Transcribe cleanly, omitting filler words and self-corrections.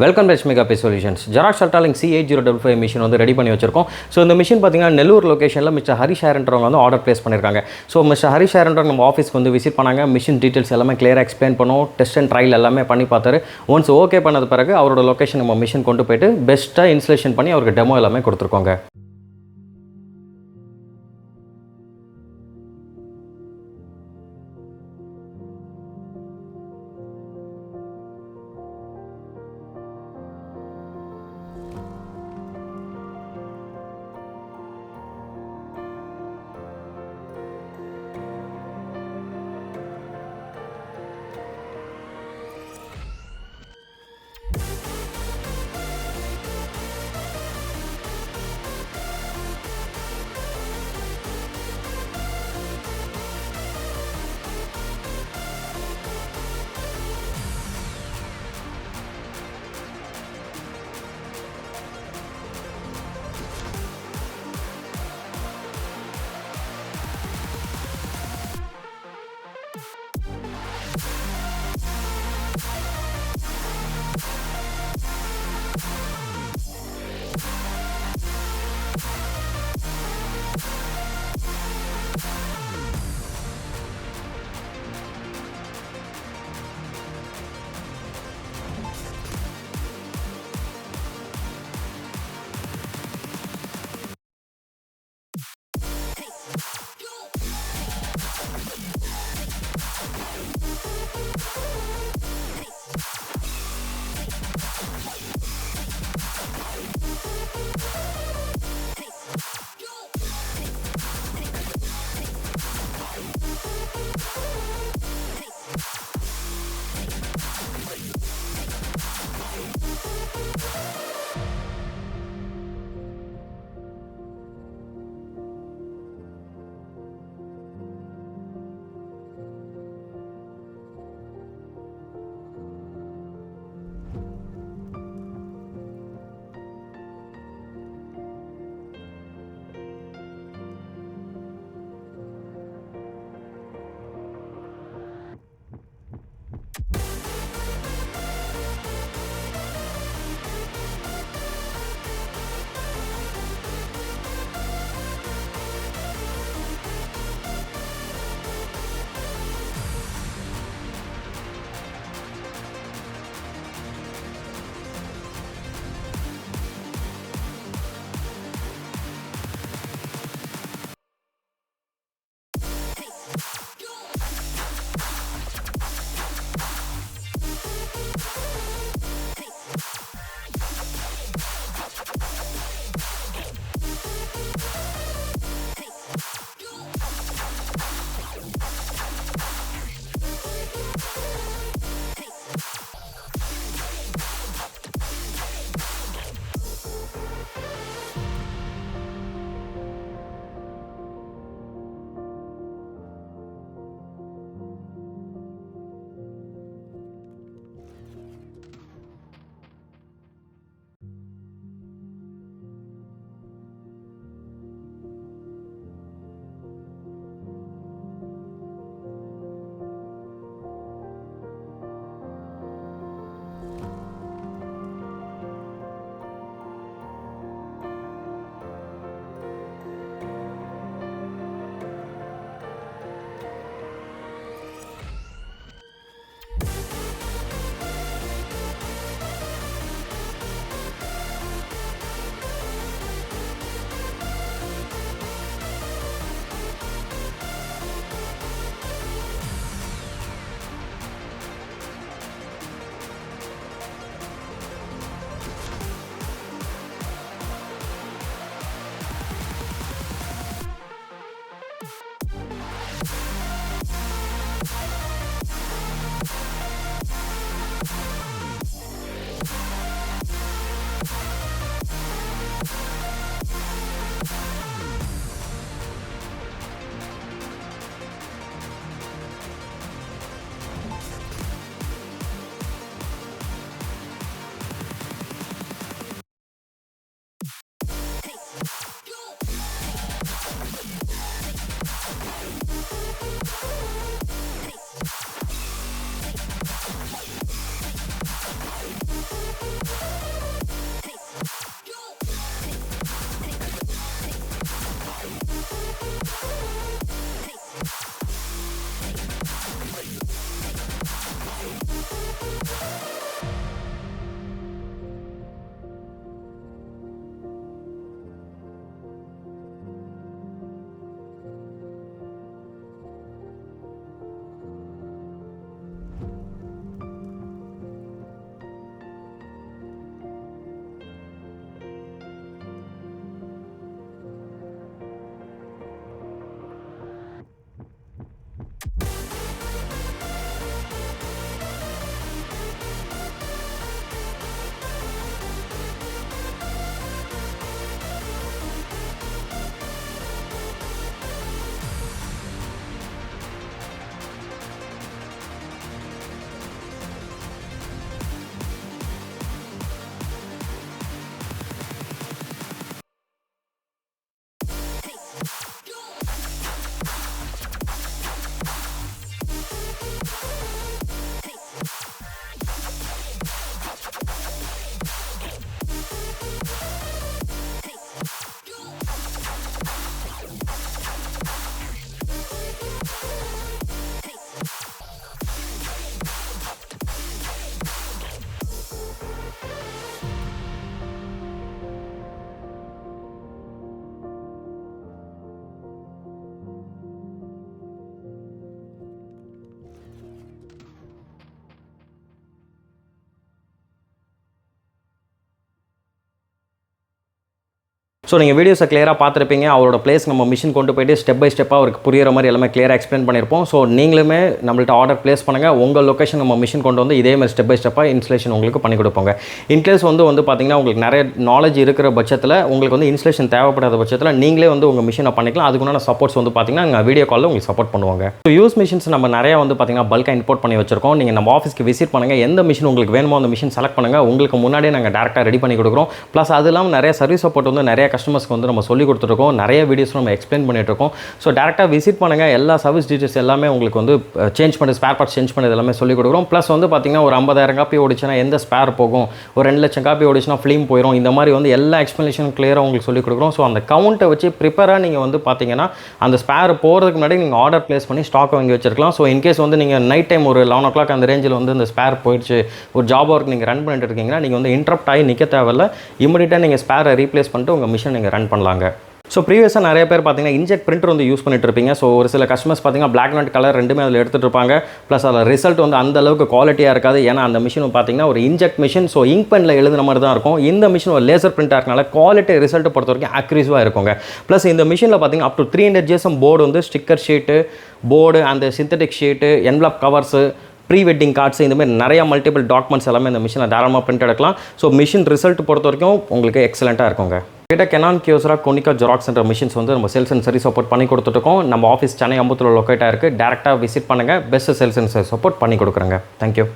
Welcome to Lakshmi Copier Solutions. Xerox ALTALINK C8055 machine வந்து ready பண்ணி வச்சிருக்கோம். So இந்த மிஷின் பார்த்தீங்கன்னா நெல்லூர் லொக்கேஷனில் மிஸ்டர் ஹரிஷாரன்றவங்க வந்து ஆர்டர் ப்ளேஸ் பண்ணியிருக்காங்க. ஸோ மிஸ்டர் ஹரிஷாரன்றவங்க நம்ம ஆஃபீஸ்க்கு வந்து விசிட் பண்ணாங்க. மிஷின் டீட்டெயில்ஸ் எல்லாமே கிளியராக எக்ஸ்பிளைன் பண்ணுவோம். டெஸ்ட் அண்ட் ட்ரையல் எல்லாமே பண்ணி பார்த்தாரு. ஒன்ஸ் ஓகே பண்ணது பிறகு அவரோட லொக்கேஷன் நம்ம மிஷின் கொண்டு போயிட்டு பெஸ்ட்டாக இன்ஸ்டலேஷன் பண்ணி அவருக்கு டெமோ எல்லாமே கொடுத்துருக்கோங்க. ஸோ நீங்கள் வீடியோஸை கிளியராக பார்த்துருப்பீங்க. அவரோட பிளேஸ் நம்ம மிஷின் கொண்டு போயிட்டு ஸ்டெப் பை ஸ்டெப்பாக அவருக்கு புரியிற மாதிரி எல்லாமே கிளியராக எக்ஸ்பிளைன் பண்ணியிருப்போம். ஸோ நீங்களுமே நம்மள்ட்ட ஆர்டர் பிளேஸ் பண்ணுங்கள். உங்கள் லொக்கேஷன் நம்ம மிஷின் கொண்டு வந்து இதே மாதிரி ஸ்டெப் பை ஸ்டெப்பாக இன்ஸ்டலேஷன் உங்களுக்கு பண்ணி கொடுப்போங்க. இன்கேஸ் வந்து பார்த்தீங்கன்னா உங்களுக்கு நிறைய நாலேஜ் இருக்கிற பட்சத்தில் உங்களுக்கு வந்து இன்ஸ்டலேஷன் தேவைப்படாத பட்சத்தில் நீங்களே வந்து உங்கள் மிஷினை பண்ணிக்கலாம். அதுக்குண்டான சப்போர்ட்ஸ் வந்து பார்த்தீங்கன்னா நாங்கள் வீடியோ காலில் உங்களுக்கு சப்போர்ட் பண்ணுவாங்க. ஸோ யூஸ் மிஷின்ஸ் நம்ம நிறையா வந்து பார்த்தீங்கன்னா பல்காக இம்போர்ட் பண்ணி வச்சிருக்கோம். நீங்கள் நம்ம ஆஃபீஸ்க்கு விசிட் பண்ணுங்கள். எந்த மிஷின் உங்களுக்கு வேணுமோ அந்த மிஷின் செலக்ட் பண்ணுங்கள். உங்களுக்கு முன்னாடியே நாங்கள் டேரெக்டாக ரெடி பண்ணி கொடுக்குறோம். ப்ளஸ் அது இல்லாமல் நிறைய சர்வீஸ் சப்போர்ட் வந்து நிறைய கஸ்டமர்ஸ்க்கு வந்து நம்ம சொல்லி கொடுத்துருக்கோம். நிறைய வீடியோஸ் நம்ம எக்ஸ்பிளைன் பண்ணிட்டு இருக்கோம். ஸோ டேரெக்டாக விசிட் பண்ணுங்கள். எல்லா சர்வீஸ் டீட்டெயில்ஸ் எல்லாமே உங்களுக்கு வந்து சேஞ்ச் பண்ணி ஸ்பேர் பார்ட்ஸ் சேஞ்ச் பண்ணது எல்லாமே சொல்லி கொடுக்குறோம். ப்ளஸ் வந்து பார்த்தீங்கன்னா ஒரு 50,000 காப்பி ஓடிச்சுன்னா எந்த ஸ்பேர் போகும், ஒரு 2 லட்சம் காப்பி ஓடிச்சுன்னா ஃபிலிம் போயிடும். இந்த மாதிரி வந்து எல்லா எக்ஸ்ப்ளனேஷன் கிளியராக உங்களுக்கு சொல்லி கொடுக்குறோம். ஸோ அந்த கவுண்ட்டை வச்சு ப்ரிப்பராக நீங்கள் வந்து பார்த்தீங்கன்னா அந்த ஸ்பேர் போகிறதுக்கு முன்னாடி நீங்கள் ஆர்டர் பிளேஸ் பண்ணி ஸ்டாக் வாங்கி வச்சிருக்கலாம். ஸோ இன்கேஸ் வந்து நீங்கள் நைட் டைம் ஒரு 11 o'clock அந்த ரேஞ்சில் வந்து இந்த ஸ்பேர் போயிடுச்சு, ஒரு ஜாப் ஒர்க் நீங்கள் ரன் பண்ணிட்டு இருக்கீங்கன்னா நீங்கள் வந்து இன்டரப்ட் ஆகி நிற்க தேவையில்ல. இமிடியேட்டாக நீங்கள் ஸ்பேரை ரீப்ளேஸ் பண்ணிட்டு உங்கள் மிஷின் நீங்கள் ரன் பண்ணலாங்க. ஸோ ப்ரீவியஸாக நிறைய பேர் பார்த்தீங்கன்னா இன்ஜெக்ட் பிரிண்டர் வந்து யூஸ் பண்ணிட்டு இருப்பீங்க. ஸோ ஒரு சில கஸ்டமர்ஸ் பார்த்தீங்கன்னா பிளாக் அண்ட் கலர் ரெண்டுமே அதில் எடுத்துகிட்டு இருப்பாங்க. ப்ளஸ் அதில் ரிசல்ட் வந்து அந்த அளவுக்கு குவாலிட்டியாக இருக்காது. ஏன்னா அந்த மிஷின் பார்த்தீங்கன்னா ஒரு இன்ஜெக்ட் மிஷின். ஸோ இங்க் பெனில் எழுதுன மாதிரி தான் இருக்கும். இந்த மிஷின் ஒரு லேசர் பிரிண்டாக இருக்கனால குவாலிட்டி ரிசல்ட் பொறுத்த வரைக்கும் அக்யூரேட்டாக இருக்குங்க. ப்ளஸ் இந்த மிஷினில் பார்த்தீங்கன்னா அப் டு 300 GSM போர்டு வந்து ஸ்டிக்கர் ஷீட்டு, போர்டு, அந்த synthetic sheet, envelope covers, pre wedding cards, இந்த மாதிரி நிறைய மல்டிபிள் டாக்குமெண்ட்ஸ் எல்லாமே இந்த மிஷினில் தாராளமாக பிரிண்ட் எடுக்கலாம். ஸோ மிஷின் ரிசல்ட் பொறுத்த வரைக்கும் உங்களுக்கு எக்ஸலண்ட்டாக இருக்குங்க. கிட்ட KANON, KYOCERA, KONICA, Xerox என்ற மிஷின்ஸ் வந்து நம்ம சேல்ஸ் அண்ட் சர்வீஸ் சப்போர்ட் பண்ணி கொடுத்துருக்கோம். நம்ம ஆஃபீஸ் சென்னை அம்பத்தூர் லொக்கேட்டாக இருக்குது. டேரெக்டாக விசிட் பண்ணுங்கள். Best sales and service support பண்ணி கொடுக்குறேங்க. தேங்க்யூ.